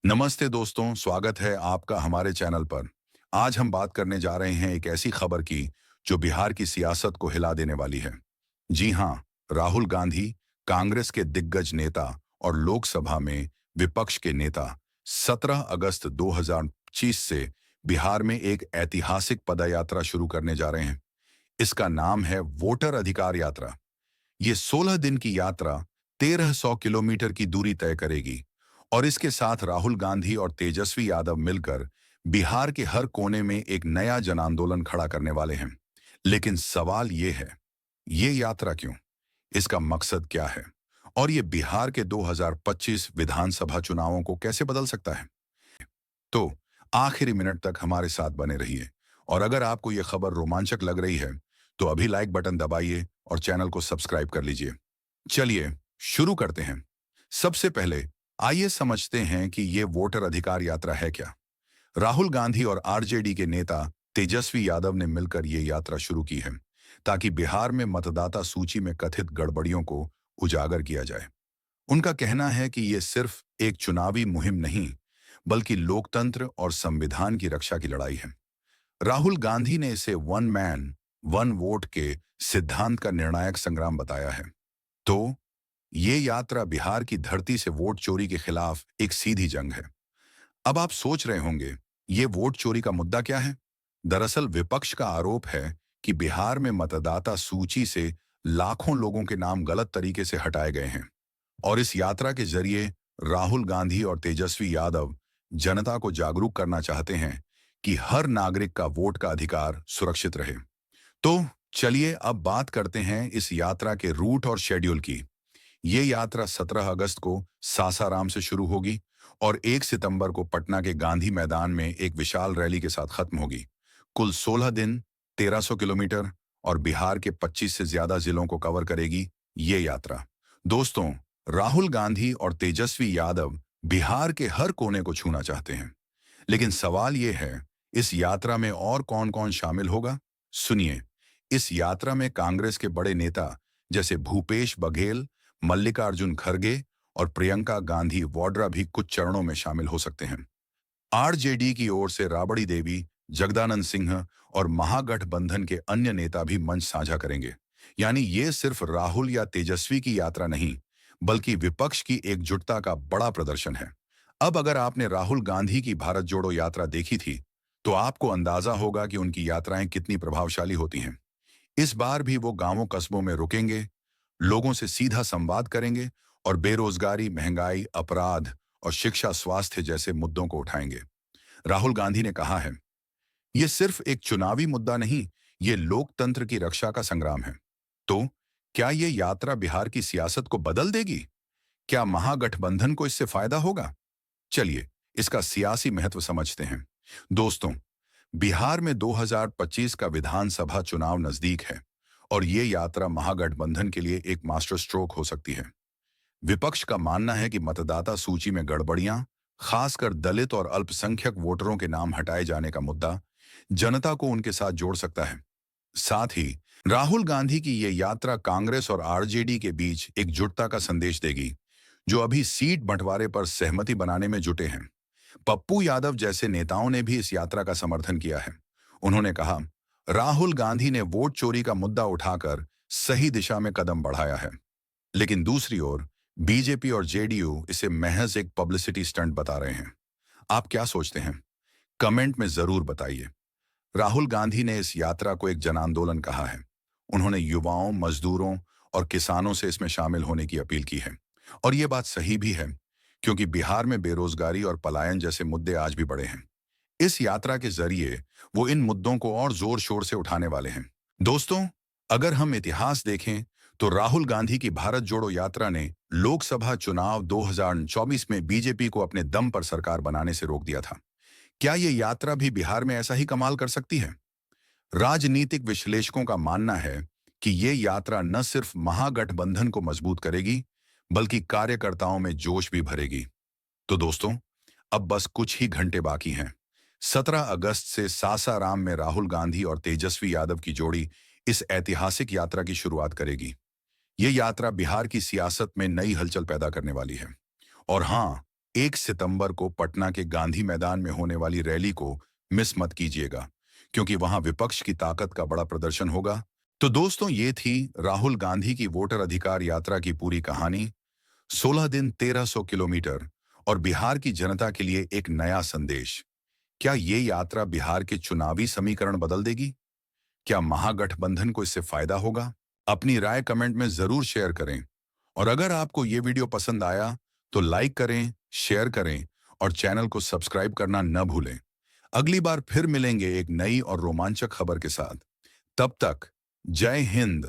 नमस्ते दोस्तों, स्वागत है आपका हमारे चैनल पर। आज हम बात करने जा रहे हैं एक ऐसी खबर की जो बिहार की सियासत को हिला देने वाली है। जी हां, राहुल गांधी, कांग्रेस के दिग्गज नेता और लोकसभा में विपक्ष के नेता 17 अगस्त 2025 से बिहार में एक ऐतिहासिक पदयात्रा शुरू करने जा रहे हैं। इसका नाम है वोटर अधिकार यात्रा। ये 16 दिन की यात्रा 1300 किलोमीटर की दूरी तय करेगी और इसके साथ राहुल गांधी और तेजस्वी यादव मिलकर बिहार के हर कोने में एक नया जन आंदोलन खड़ा करने वाले हैं। लेकिन सवाल ये है, ये यात्रा क्यों? इसका मकसद क्या है? और ये बिहार के 2025 विधानसभा चुनावों को कैसे बदल सकता है? तो आखिरी मिनट तक हमारे साथ बने रहिए। और अगर आपको ये खबर रोमांचक लग रही है तो अभी लाइक बटन दबाइए और चैनल को सब्सक्राइब कर लीजिए। चलिए शुरू करते हैं। सबसे पहले आइए समझते हैं कि ये वोटर अधिकार यात्रा है क्या। राहुल गांधी और आरजेडी के नेता तेजस्वी यादव ने मिलकर ये यात्रा शुरू की है ताकि बिहार में मतदाता सूची में कथित गड़बड़ियों को उजागर किया जाए। उनका कहना है कि ये सिर्फ एक चुनावी मुहिम नहीं, बल्कि लोकतंत्र और संविधान की रक्षा की लड़ाई है। राहुल गांधी ने इसे वन मैन वन वोट के सिद्धांत का निर्णायक संग्राम बताया है। तो ये यात्रा बिहार की धरती से वोट चोरी के खिलाफ एक सीधी जंग है। अब आप सोच रहे होंगे, ये वोट चोरी का मुद्दा क्या है? दरअसल विपक्ष का आरोप है कि बिहार में मतदाता सूची से लाखों लोगों के नाम गलत तरीके से हटाए गए हैं और इस यात्रा के जरिए राहुल गांधी और तेजस्वी यादव जनता को जागरूक करना चाहते हैं कि हर नागरिक का वोट का अधिकार सुरक्षित रहे। तो चलिए अब बात करते हैं इस यात्रा के रूट और शेड्यूल की। ये यात्रा 17 अगस्त को सासाराम से शुरू होगी और 1 सितंबर को पटना के गांधी मैदान में एक विशाल रैली के साथ खत्म होगी। कुल 16 दिन, 1300 किलोमीटर और बिहार के 25 से ज्यादा जिलों को कवर करेगी ये यात्रा। दोस्तों, राहुल गांधी और तेजस्वी यादव बिहार के हर कोने को छूना चाहते हैं। लेकिन सवाल ये है, इस यात्रा में और कौन-कौन शामिल होगा? सुनिए, इस यात्रा में कांग्रेस के बड़े नेता जैसे भूपेश बघेल, मल्लिकार्जुन खड़गे और प्रियंका गांधी वाड्रा भी कुछ चरणों में शामिल हो सकते हैं। आरजेडी की ओर से राबड़ी देवी, जगदानंद सिंह और महागठबंधन के अन्य नेता भी मंच साझा करेंगे। यानी ये सिर्फ राहुल या तेजस्वी की यात्रा नहीं, बल्कि विपक्ष की एकजुटता का बड़ा प्रदर्शन है। अब अगर आपने राहुल गांधी की भारत जोड़ो यात्रा देखी थी, तो आपको अंदाजा होगा कि उनकी यात्राएं कितनी प्रभावशाली होती हैं। इस बार भी वो गांवों कस्बों में रुकेंगे, लोगों से सीधा संवाद करेंगे और बेरोजगारी, महंगाई, अपराध और शिक्षा, स्वास्थ्य जैसे मुद्दों को उठाएंगे। राहुल गांधी ने कहा है, ये सिर्फ एक चुनावी मुद्दा नहीं, ये लोकतंत्र की रक्षा का संग्राम है। तो क्या ये यात्रा बिहार की सियासत को बदल देगी? क्या महागठबंधन को इससे फायदा होगा? चलिए इसका सियासी महत्व समझते हैं। दोस्तों, बिहार में 2025 का विधानसभा चुनाव नजदीक है और ये यात्रा महागठबंधन के लिए एक मास्टर स्ट्रोक हो सकती है। विपक्ष का मानना है कि मतदाता सूची में गड़बड़ियां, खासकर दलित और अल्पसंख्यक वोटरों के नाम हटाए जाने का मुद्दा, जनता को उनके साथ जोड़ सकता है। साथ ही राहुल गांधी की ये यात्रा कांग्रेस और आरजेडी के बीच एकजुटता का संदेश देगी, जो अभी सीट बंटवारे पर सहमति बनाने में जुटे हैं। पप्पू यादव जैसे नेताओं ने भी इस यात्रा का समर्थन किया है। उन्होंने कहा, राहुल गांधी ने वोट चोरी का मुद्दा उठाकर सही दिशा में कदम बढ़ाया है। लेकिन दूसरी ओर बीजेपी और जेडीयू इसे महज एक पब्लिसिटी स्टंट बता रहे हैं। आप क्या सोचते हैं? कमेंट में जरूर बताइए। राहुल गांधी ने इस यात्रा को एक जन आंदोलन कहा है। उन्होंने युवाओं, मजदूरों और किसानों से इसमें शामिल होने की अपील की है। और ये बात सही भी है, क्योंकि बिहार में बेरोजगारी और पलायन जैसे मुद्दे आज भी बड़े हैं। इस यात्रा के जरिए वो इन मुद्दों को और जोर शोर से उठाने वाले हैं। दोस्तों, अगर हम इतिहास देखें तो राहुल गांधी की भारत जोड़ो यात्रा ने लोकसभा चुनाव 2024 में बीजेपी को अपने दम पर सरकार बनाने से रोक दिया था। क्या ये यात्रा भी बिहार में ऐसा ही कमाल कर सकती है? राजनीतिक विश्लेषकों का मानना है कि ये यात्रा न सिर्फ महागठबंधन को मजबूत करेगी, बल्कि कार्यकर्ताओं में जोश भी भरेगी। तो दोस्तों, अब बस कुछ ही घंटे बाकी हैं। 17 अगस्त से सासाराम में राहुल गांधी और तेजस्वी यादव की जोड़ी इस ऐतिहासिक यात्रा की शुरुआत करेगी। ये यात्रा बिहार की सियासत में नई हलचल पैदा करने वाली है। और हाँ, 1 सितंबर को पटना के गांधी मैदान में होने वाली रैली को मिस मत कीजिएगा, क्योंकि वहां विपक्ष की ताकत का बड़ा प्रदर्शन होगा। तो दोस्तों, ये थी राहुल गांधी की वोटर अधिकार यात्रा की पूरी कहानी। 16 दिन, 1300 किलोमीटर और बिहार की जनता के लिए एक नया संदेश। क्या ये यात्रा बिहार के चुनावी समीकरण बदल देगी? क्या महागठबंधन को इससे फायदा होगा? अपनी राय कमेंट में जरूर शेयर करें। और अगर आपको ये वीडियो पसंद आया तो लाइक करें, शेयर करें और चैनल को सब्सक्राइब करना न भूलें। अगली बार फिर मिलेंगे एक नई और रोमांचक खबर के साथ। तब तक जय हिंद।